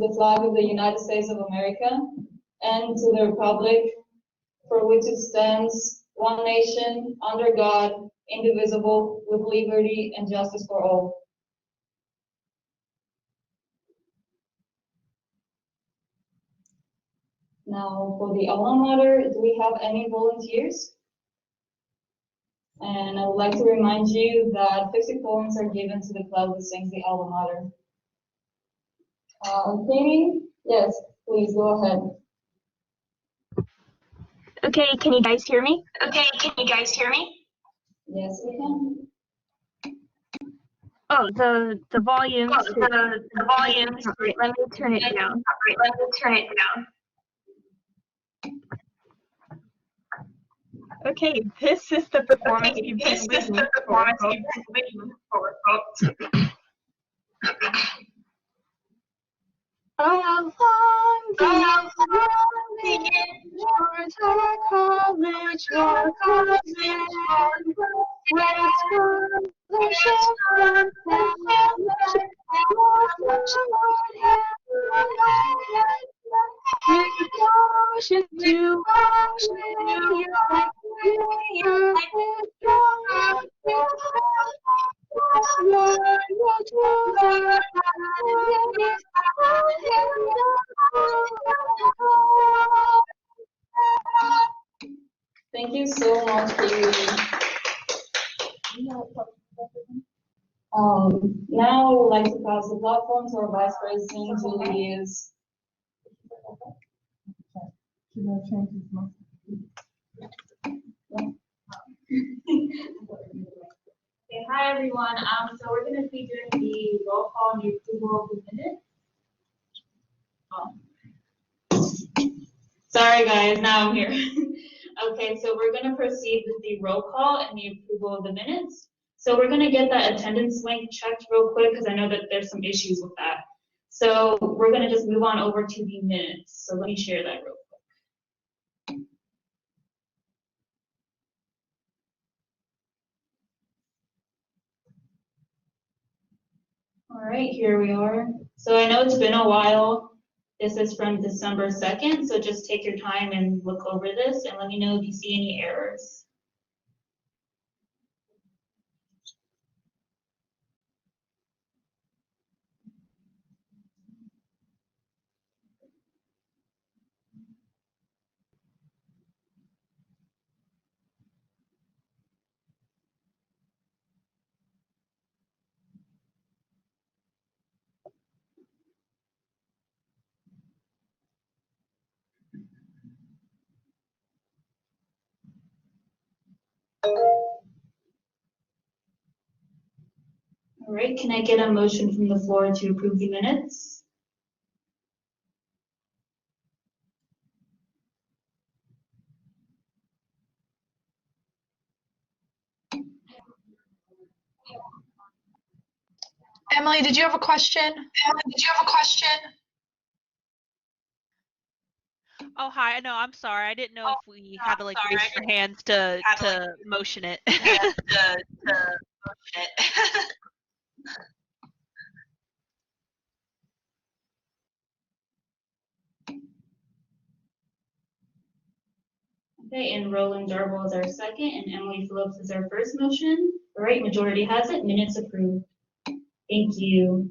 the flag of the United States of America and to the republic for which it stands, one nation, under God, indivisible, with liberty and justice for all. Now, for the alma mater, do we have any volunteers? And I would like to remind you that 50 points are given to the club that sings the alma mater. Katie? Yes, please go ahead. Okay, can you guys hear me? Okay, can you guys hear me? Yes, we can. Oh, the volume. The volume. Right, let me turn it down. Right, let me turn it down. Okay, this is the performance you've been waiting for, folks. Along the years, your college, where ocean to Thank you so much, Katie. Now I would like to pass the platform to our Vice President, Julie is. Should I change his mic? Okay, hi everyone. So we're going to be doing the roll call and the approval of the minutes. Sorry guys, now I'm here. Okay, so we're going to proceed with the roll call and the approval of the minutes. So we're going to get that attendance link checked real quick because I know that there's some issues with that. So we're going to just move on over to the minutes. So let me share that real quick. All right, here we are. So I know it's been a while. This is from December 2nd, so just take your time and look over this and let me know if you see any errors. All right, can I get a motion from the floor to approve the minutes? Emily, did you have a question? Oh, hi. No, I'm sorry. I didn't know if we had to like raise our hands to motion it. Okay, and Roland Darble is our second, and Emily Phillips is our first motion. All right, majority has it, minutes approved. Thank you.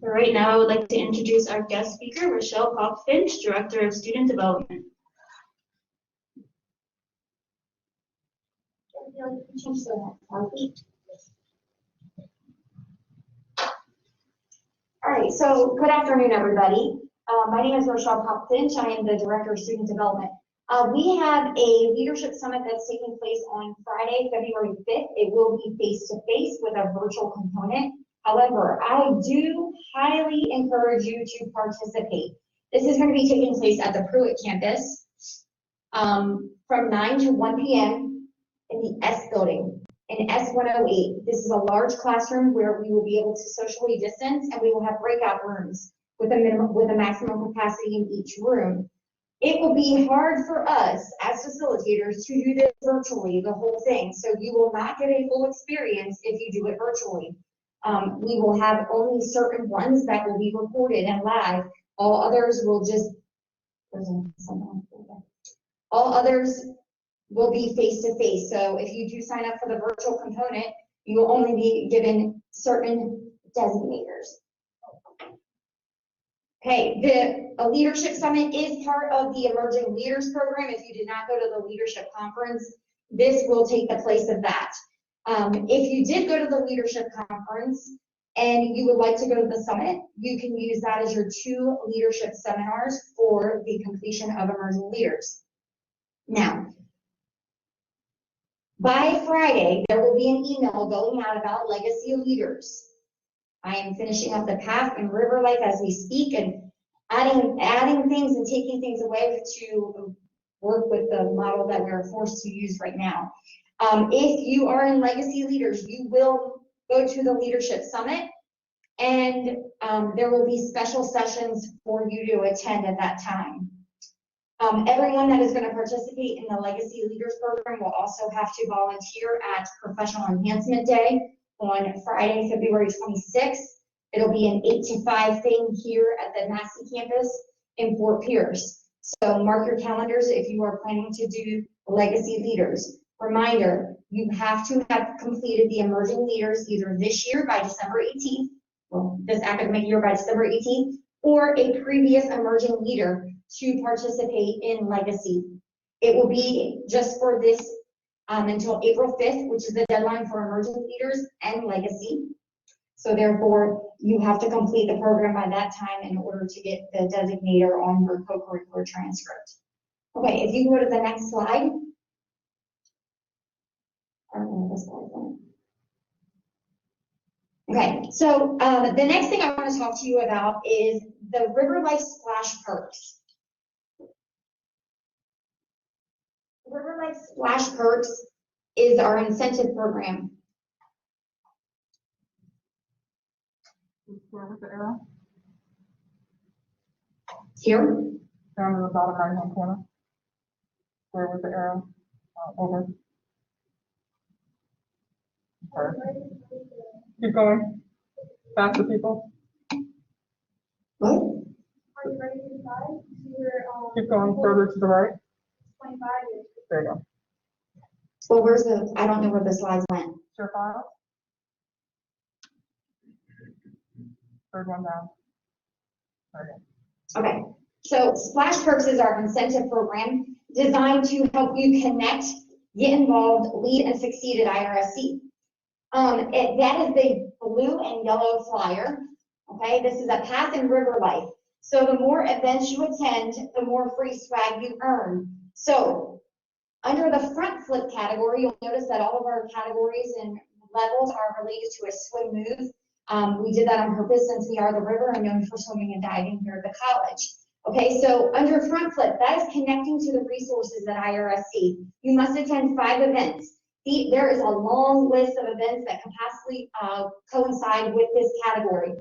All right, now I would like to introduce our guest speaker, Rochelle Koch-Finch, Director of Student Development. All right, so good afternoon, everybody. My name is Rochelle Koch-Finch. I am the Director of Student Development. We have a leadership summit that's taking place on Friday, February 5th. It will be face-to-face with a virtual component. However, I do highly encourage you to participate. This is going to be taking place at the Pruitt campus from 9 to 1 p.m. If the S building, in S108. This is a large classroom where we will be able to socially distance, and we will have breakout rooms with a maximum capacity in each room. It will be hard for us as facilitators to do this virtually, the whole thing. So you will not get a full experience if you do it virtually. We will have only certain ones that will be recorded and live. All others will just, all others will be face-to-face. So if you do sign up for the virtual component, you will only be given certain designators. Okay, the Leadership Summit is part of the Emerging Leaders Program. If you did not go to the Leadership Conference, this will take the place of that. If you did go to the Leadership Conference and you would like to go to the summit, you can use that as your 2 leadership seminars for the completion of Emerging Leaders. Now, by Friday, there will be an email going out about Legacy Leaders. I am finishing up the path and river life as we speak and adding things and taking things away to work with the model that we're forced to use right now. If you are in Legacy Leaders, you will go to the Leadership Summit, and there will be special sessions for you to attend at that time. Everyone that is going to participate in the Legacy Leaders Program will also have to volunteer at Professional Enhancement Day on Friday, February 26th. It'll be an 8 to 5 thing here at the Massey campus in Fort Pierce. So mark your calendars if you are planning to do Legacy Leaders. Reminder, you have to have completed the Emerging Leaders either this year by December 18th, well, this academic year by December 18th, or a previous Emerging Leader to participate in Legacy. It will be just for this until April 5th, which is the deadline for Emerging Leaders and Legacy. So therefore, you have to complete the program by that time in order to get the designator on your co-curricular transcript. Okay, if you go to the next slide. I don't know this slide. Okay, so the next thing I want to talk to you about is the River Life Splash Perks. River Life Splash Perks is our incentive program. Where was the arrow? Here. Down in the bottom right-hand corner. Where was the arrow? Over. Okay. Keep going. Faster, people. What? Are you ready to decide? Keep going further to the right. 25 is. There you go. Well, where's the, I don't know where the slides went. Share file. Third one down. There you go. Okay, so Splash Perks is our incentive program designed to help you connect, get involved, lead, and succeed at IRSC. That is the blue and yellow flyer. Okay, this is a path in River Life. So the more events you attend, the more free swag you earn. So under the front flip category, you'll notice that all of our categories and levels are related to a swim move. We did that on purpose since we are the river and known for swimming and diving here at the college. Okay, so under front flip, that is connecting to the resources at IRSC. You must attend 5 events. There is a long list of events that can possibly coincide with this category.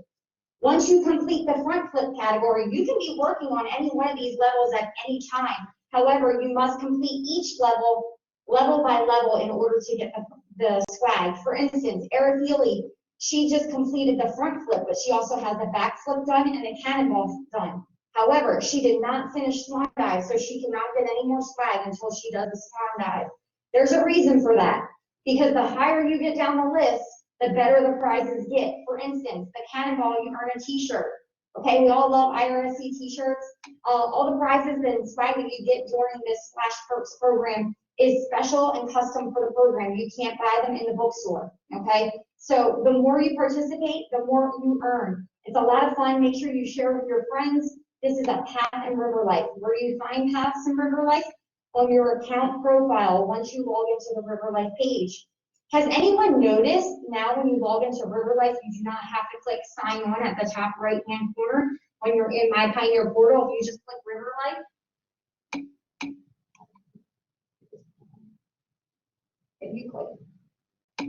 Once you complete the front flip category, you can be working on any one of these levels at any time. However, you must complete each level by level in order to get the swag. For instance, Arafili, she just completed the front flip, but she also has the back flip done and the cannonball done. However, she did not finish swan dive, so she cannot get any more swag until she does the swan dive. There's a reason for that, because the higher you get down the list, the better the prizes get. For instance, the cannonball, you earn a t-shirt. Okay, we all love IRSC t-shirts. All the prizes and swag that you get during this Splash Perks program is special and custom for the program. You can't buy them in the bookstore, okay? So the more you participate, the more you earn. It's a lot of fun. Make sure you share with your friends. This is a Path in River Life. Where do you find Paths in River Life? On your account profile once you log into the River Life page. Has anyone noticed now when you log into River Life, you do not have to click sign on at the top right-hand corner when you're in My Pioneer portal. If you just click River Life, If you click. I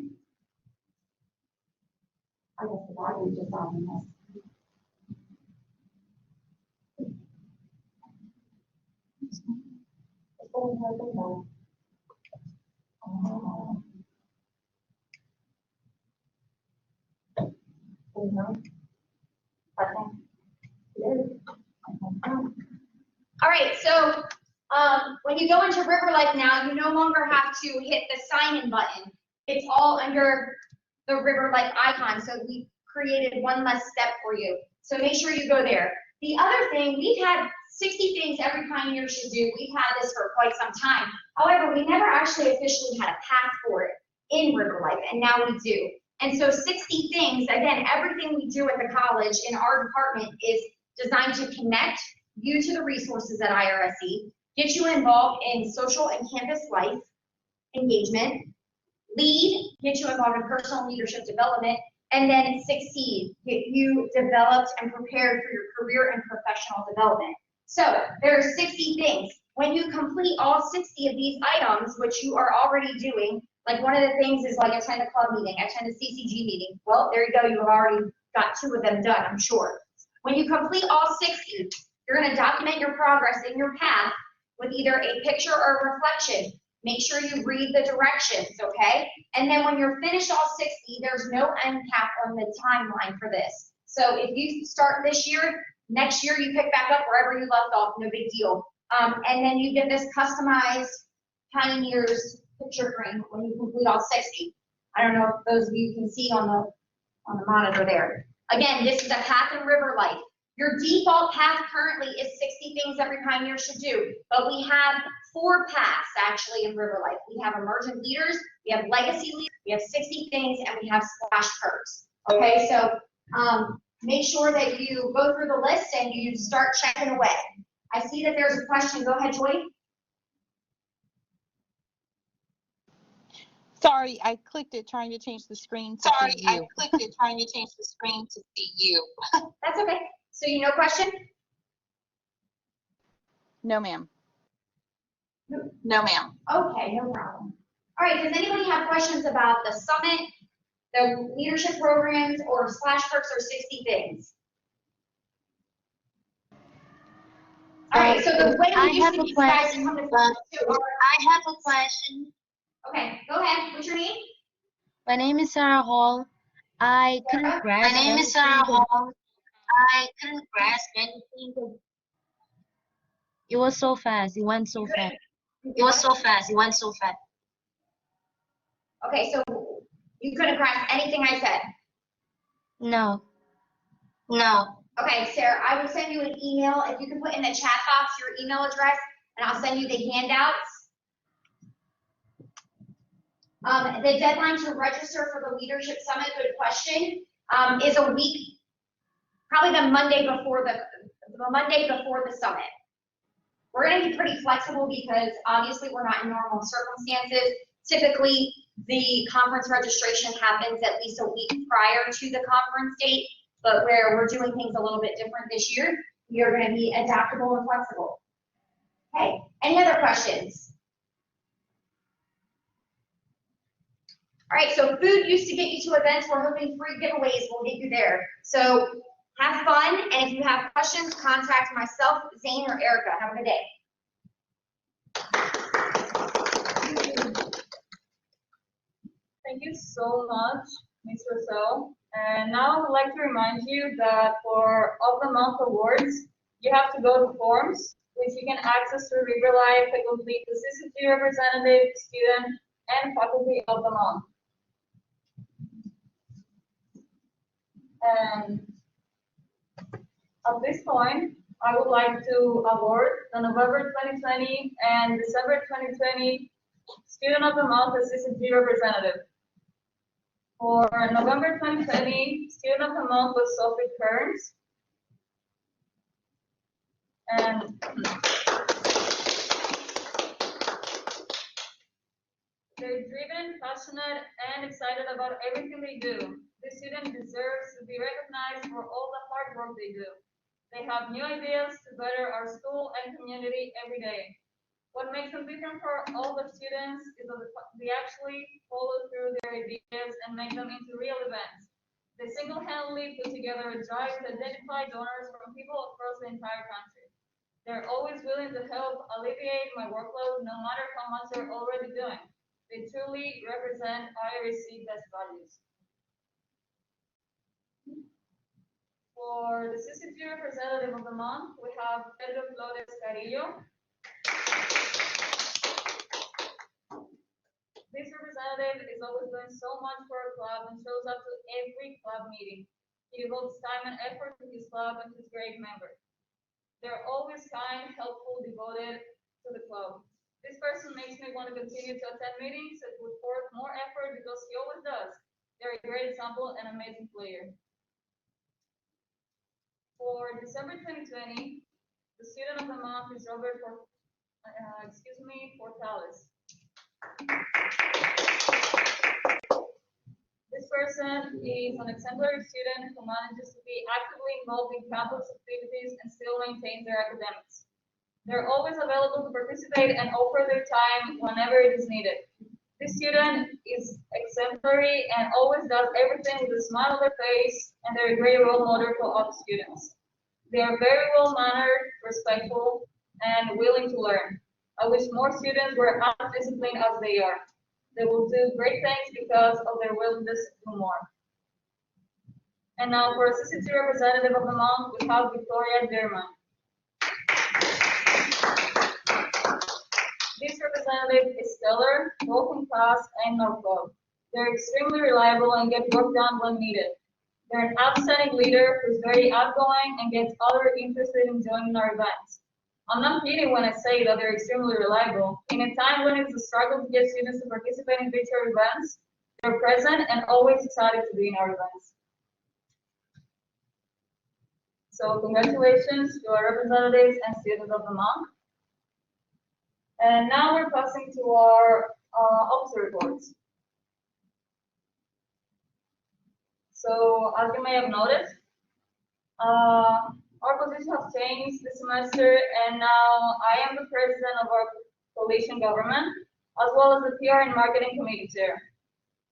guess the battery just died in this. It's going to open though. Oh. All right, so when you go into River Life now, you no longer have to hit the sign-in button. It's all under the River Life icon, so we created one less step for you. So make sure you go there. The other thing, we've had 60 things every pioneer should do. We've had this for quite some time. However, we never actually officially had a path for it in River Life, and now we do. And so 60 things, again, everything we do at the college in our department is designed to connect you to the resources at IRSE, get you involved in social and campus life engagement, lead, get you involved in personal leadership development, and then succeed, get you developed and prepared for your career and professional development. So there are 60 things. When you complete all 60 of these items, which you are already doing, like one of the things is like attend a club meeting, attend a CCG meeting. Well, there you go, you have already got 2 of them done, I'm sure. When you complete all 60, you're gonna document your progress in your path with either a picture or a reflection. Make sure you read the directions, okay? And then when you're finished all 60, there's no end cap on the timeline for this. So if you start this year, next year you pick back up wherever you left off, no big deal. And then you get this customized Pioneers picture frame when you complete all 60. I don't know if those of you can see on the monitor there. Again, this is a path in River Life. Your default path currently is 60 things every pioneer should do, but we have 4 paths actually in River Life. We have emergent leaders, we have legacy leaders, we have 60 things, and we have splash curves. Okay, so make sure that you go through the list and you start checking away. I see that there's a question. Go ahead, Joy. Sorry, I clicked it trying to change the screen to see you. I clicked it trying to change the screen to see you. That's okay. So you know question? No, ma'am. No, ma'am. Okay, no problem. All right, does anybody have questions about the summit, the leadership programs, or splash perks or 60 things? All right, so the way we used to be guys come to I have a question. Okay, go ahead. What's your name? My name is Sarah Hall. I couldn't grasp My name is Sarah anything. Hall. I couldn't grasp anything. It was so fast. It went so fast. It was so fast. It went so fast. Okay, so you couldn't grasp anything I said. No. No. Okay, Sarah, I will send you an email. If you can put in the chat box your email address, and I'll send you the handouts. The deadline to register for the Leadership Summit, good question, is a week, probably the Monday before the summit. We're going to be pretty flexible because obviously we're not in normal circumstances. Typically, the conference registration happens at least a week prior to the conference date, but where we're doing things a little bit different this year, you're going to be adaptable and flexible. Okay, any other questions? All right, so food used to get you to events. We're hoping free giveaways will get you there. So have fun, and if you have questions, contact myself, Zane, or Erica. Have a good day. Thank you so much, Ms. Rousseau. And now I would like to remind you that for Of the Month awards, you have to go to forms, which you can access through River Life to complete the CCG representative, student, and faculty of the month. And at this point, I would like to award the November 2020 and December 2020 Student of the Month as CCG representative. For November 2020, Student of the Month was Sophie Kearns. And they're driven, passionate, and excited about everything they do. This student deserves to be recognized for all the hard work they do. They have new ideas to better our school and community every day. What makes them different for all the students is that they actually follow through their ideas and make them into real events. They single-handedly put together a drive to identify donors from people across the entire country. They're always willing to help alleviate my workload no matter how much they're already doing. They truly represent IRC best values. For the CCG representative of the month, we have Pedro Flores Carillo. This representative is always doing so much for our club and shows up to every club meeting. He devotes time and effort to his club and his great members. They're always kind, helpful, devoted to the club. This person makes me want to continue to attend meetings and put forth more effort because he always does. They're a great example and amazing player. For December 2020, the student of the month is Robert Portales. This person is an exemplary student who manages to be actively involved in campus activities and still maintains their academics. They're always available to participate and offer their time whenever it is needed. This student is exemplary and always does everything with a smile on their face, and they're a great role model for other students. They are very well-mannered, respectful, and willing to learn. I wish more students were as disciplined as they are. They will do great things because of their willingness to do more. And now for Assistant Representative of the Month, we have Victoria Derman. This representative is stellar, both in class and in club. They're extremely reliable and get work done when needed. They're an outstanding leader who's very outgoing and gets others interested in joining our events. I'm not kidding when I say that they're extremely reliable. In a time when it's a struggle to get students to participate in virtual events, they're present and always excited to be in our events. So congratulations to our representatives and students of the month. And now we're passing to our officer reports. So as you may have noticed, our position has changed this semester, and now I am the president of our coalition government, as well as the PR and marketing committee chair.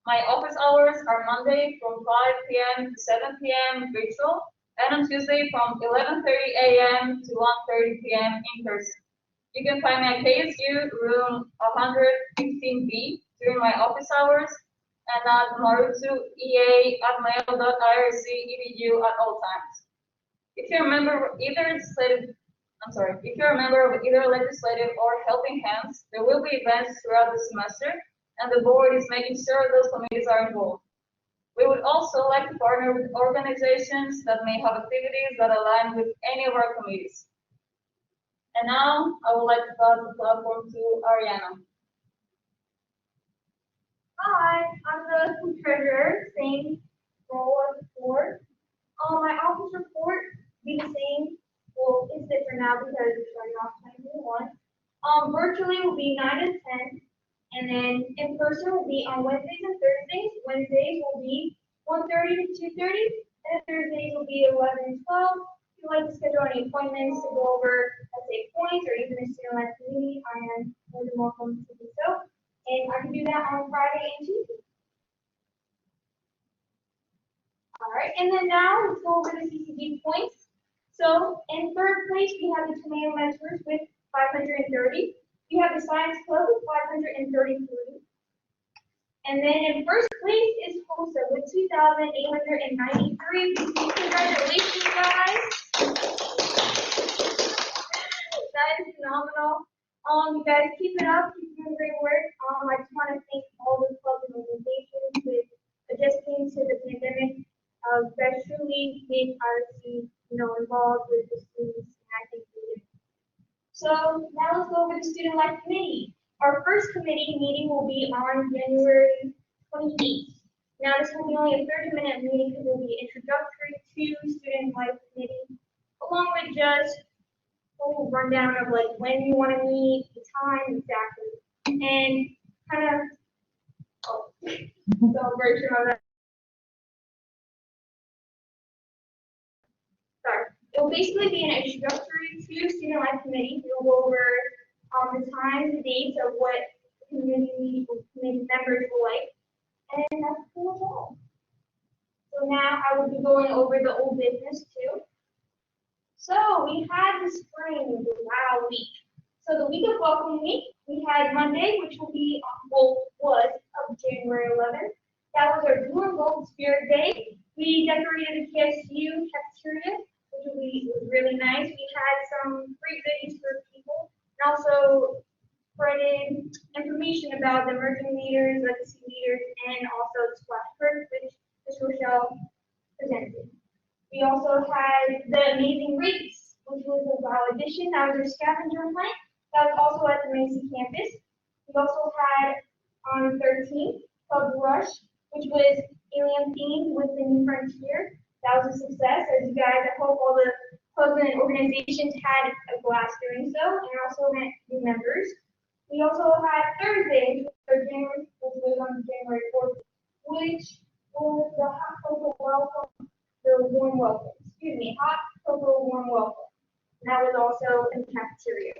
My office hours are Monday from 5 p.m. to 7 p.m. virtual, and on Tuesday from 11:30 a.m. to 1:30 p.m. in person. You can find me at KSU room 115B during my office hours, and at marutuea@mail.irc.edu at all times. If you're a member of either legislative or helping hands, there will be events throughout the semester, and the board is making sure those committees are involved. We would also like to partner with organizations that may have activities that align with any of our committees. And now I would like to pass the platform to Ariana. Hi, I'm the treasurer, same role as before. My office report be the same. Well, it's different now because it's starting off 2021. Virtually will be 9 to 10, and then in person will be on Wednesdays and Thursdays. Wednesdays will be 1:30 to 2:30, and Thursdays will be 11 to 12. If you'd like to schedule any appointments to go over, let's say, points or even a student life community, I am more than welcome to do so. And I can do that on Friday and Tuesday. All right, and then now let's go over the CCG points. So in third place, we have the tomato mentors with 530. We have the science club with 533. And then in first place is HOSA with 2,893. Congratulations, guys. That is phenomenal. You guys keep it up, keep doing great work. I just want to thank all the clubs and organizations with adjusting to the pandemic. You guys truly made IRC, involved with the students, and I think we did. So now let's go over the Student Life Committee. Our first committee meeting will be on January 28th. Now this will be only a 30-minute meeting because it will be introductory to Student Life Committee, along with just a little rundown of like when you want to meet, the time exactly, and kind of celebration of that. Sorry. It will basically be an introductory to Student Life Committee. We'll go over the times, the dates of what community members will like, and that's pretty much all. So now I will be going over the old business too. So we had the spring wow week. So the week of welcome week, we had Monday, which will be was of January 11th. That was our Blue and Gold Spirit Day. We decorated the KSU cafeteria, was really nice. We had some free goodies for people, and also spreaded information about the emerging leaders, legacy leaders, and also the splash park, which Ms. Rochelle presented. We also had the Amazing Race, which was a wow edition. That was our scavenger hunt. That was also at the Macy campus. We also had on 13th, Club Rush, which was alien themed with the New Frontier. That was a success, as you guys, I hope all the clubs and organizations had a blast doing so, and also met new members. We also had Thursday, which was on January 4th, which was the hot cocoa welcome, the warm welcome. Excuse me, hot cocoa warm welcome. And that was also in the cafeteria.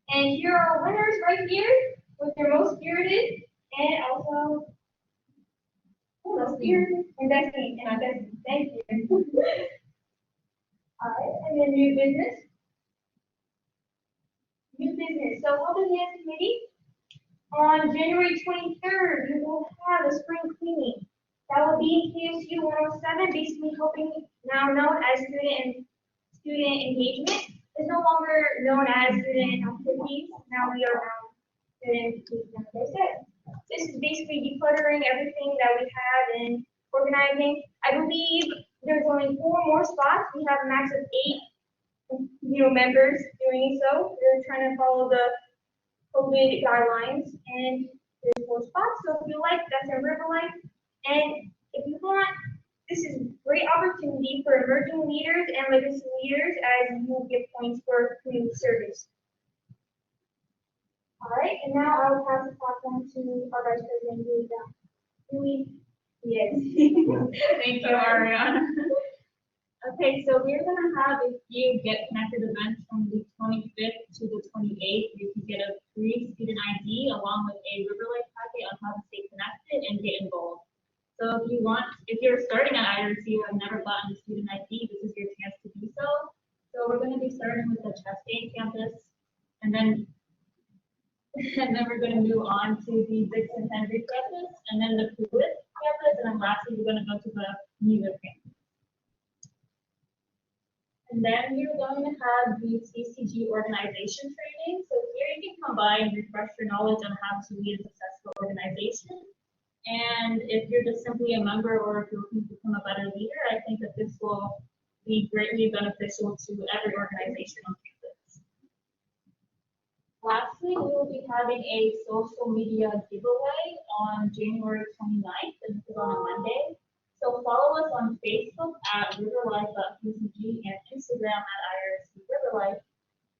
And here are our winners right here with their most spirited and also most spirited and Destiny. Thank you. All right, and then new business. New business. So Public Health Committee, on January 23rd, we will have a spring cleaning. That will be in KSU 107, basically helping now known as student engagement. It's no longer known as student activities. Now we are student engagement, like I said. This is basically decluttering everything that we have and organizing. I believe there's only 4 more spots. We have a max of 8 members doing so. We're trying to follow the COVID guidelines, and there's 4 spots. So if you like, that's in River Life. And if you want, this is a great opportunity for emerging leaders and legacy leaders, as you will get points for community service. All right, and now I will pass the platform to our Vice President, Julie. Yes. Thank you, Ariana. Okay, so we're gonna have a few Get Connected events from the 25th to the 28th. You can get a free student ID along with a River Life packet on how to stay connected and get involved. So if you're starting at IRC, you have never gotten a student ID, this is your chance to do so. So we're gonna be starting with the Chastain campus, and then we're gonna move on to the Dixon Henry campus, and then the Pruitt campus, and then lastly, we're gonna go to the Neither campus. And then we're going to have the CCG organization training. So here you can combine, refresh your knowledge on how to lead a successful organization. And if you're just simply a member or if you're looking to become a better leader, I think that this will be greatly beneficial to every organization on campus. Lastly, we will be having a social media giveaway on January 29th, and this is on a Monday. So follow us on Facebook at riverlife.pcg and Instagram at IRC Riverlife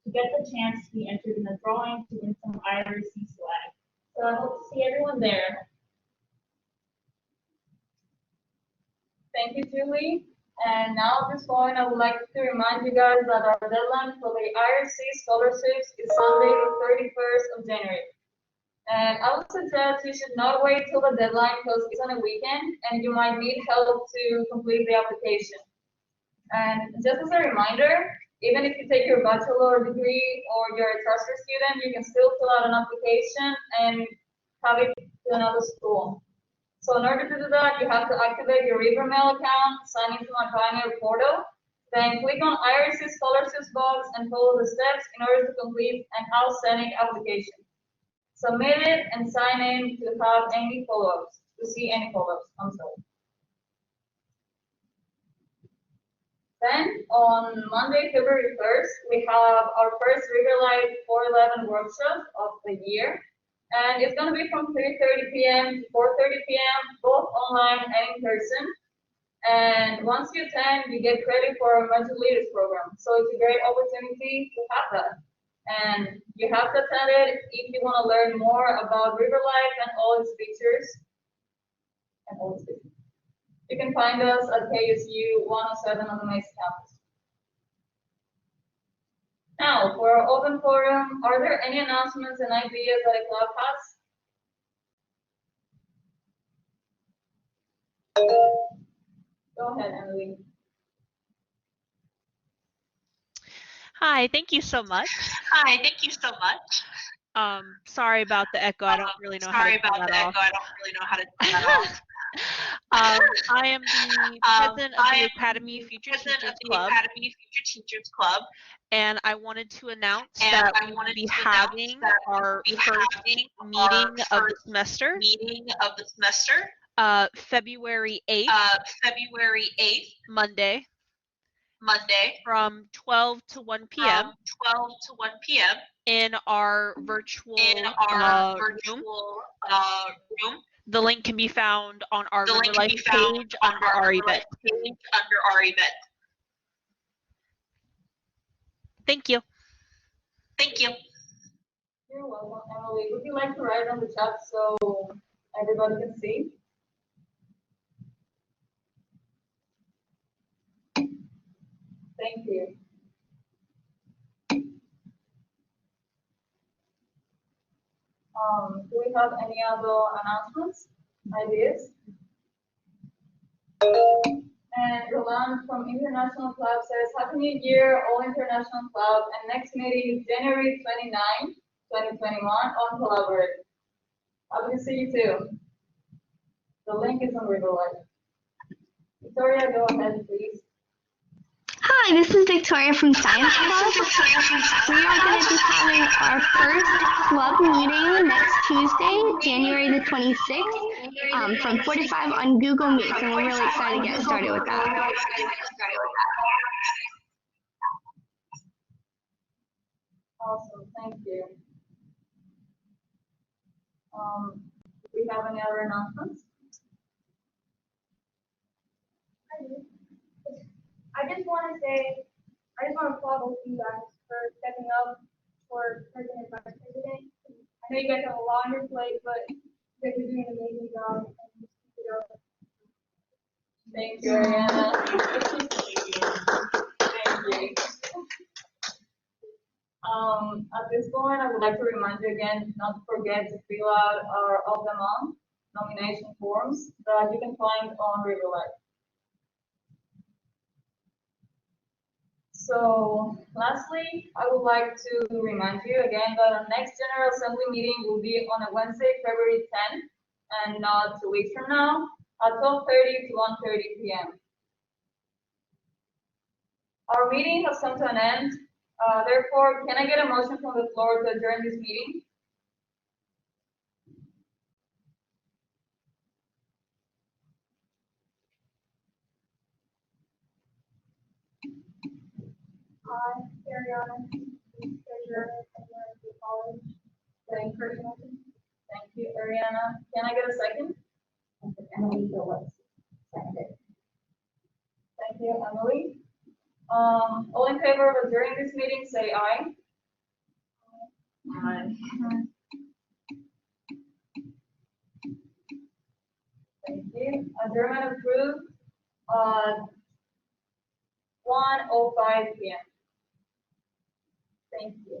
to get the chance to be entered in the drawing to win some IRC swag. So I hope to see everyone there. Thank you, Julie. And now at this point, I would like to remind you guys that our deadline for the IRC scholarships is Sunday, the 31st of January. And I would suggest you should not wait till the deadline because it's on a weekend and you might need help to complete the application. And just as a reminder, even if you take your bachelor degree or you're a transfer student, you can still fill out an application and have it to another school. So in order to do that, you have to activate your RiverMail account, sign into my Pioneer portal, then click on IRC scholarships box and follow the steps in order to complete an outstanding application. Submit it and sign in to have any follow-ups, to see any follow-ups, I'm sorry. Then on Monday, February 1st, we have our first River Life 411 workshop of the year. And it's going to be from 3:30 p.m. to 4:30 p.m., both online and in person. And once you attend, you get credit for our Emerging Leaders program. So it's a great opportunity to have that. And you have to attend it if you want to learn more about River Life and all its features. You can find us at KSU 107 on the Mason campus. Now, for our open forum, are there any announcements and ideas that a club has? Go ahead, Emily. Hi, thank you so much. Hi, thank you so much. Sorry about the echo. I don't really know how to Sorry turn about that the off. echo. I don't really know how to turn that off. I am the president of I the am Academy the Future president Teachers of the Club, Academy Future Teachers Club, and I wanted to announce and that I we will wanted be to announce having that our we'll be first having our meeting of the first semester, meeting of the semester, February 8th, February 8th, Monday, Monday, from 12 to 1 p.m. from 12 to 1 p.m. in our virtual in our room. virtual room. The link can be found on our The River link can Life be found page on under our our River event. Life page under our event. Thank you. Thank you. You're welcome, Emily. Would you like to write it on the chat so everybody can see? Thank you. Do we have any other announcements, ideas? And Roland from International Club says, Happy New Year, all International Club, and next meeting is January 29, 2021 on Collaborate. Happy to see you too. The link is on River Life. Victoria, go ahead, please. Hi, this is Victoria from Science Club. We are going to be having our first club meeting next Tuesday, January the 26th, from 4 to 5 on Google Meet, and we're really excited to get started with that. Awesome, thank you. Do we have any other announcements? I just want to applaud both of you guys for stepping up for President and Vice President. I know you guys have a lot on your plate, but you guys are doing an amazing job. And just keep it up. Thank you, Ariana. Thank you. At this point, I would like to remind you again not to forget to fill out our Of the Month nomination forms that you can find on River Life. So lastly, I would like to remind you again that our next General Assembly meeting will be on a Wednesday, February 10th, and not 2 weeks from now, at 12:30 to 1:30 p.m. Our meeting has come to an end. Therefore, can I get a motion from the floor to adjourn this meeting? Hi, Ariana, treasurer of the college. Thank you, Ariana. Can I get a second? Emily Phillips, seconded. Thank you, Emily. All in favor of adjourning this meeting, say aye. Aye. Thank you. Adjournment approved. 1:05 p.m. Thank you.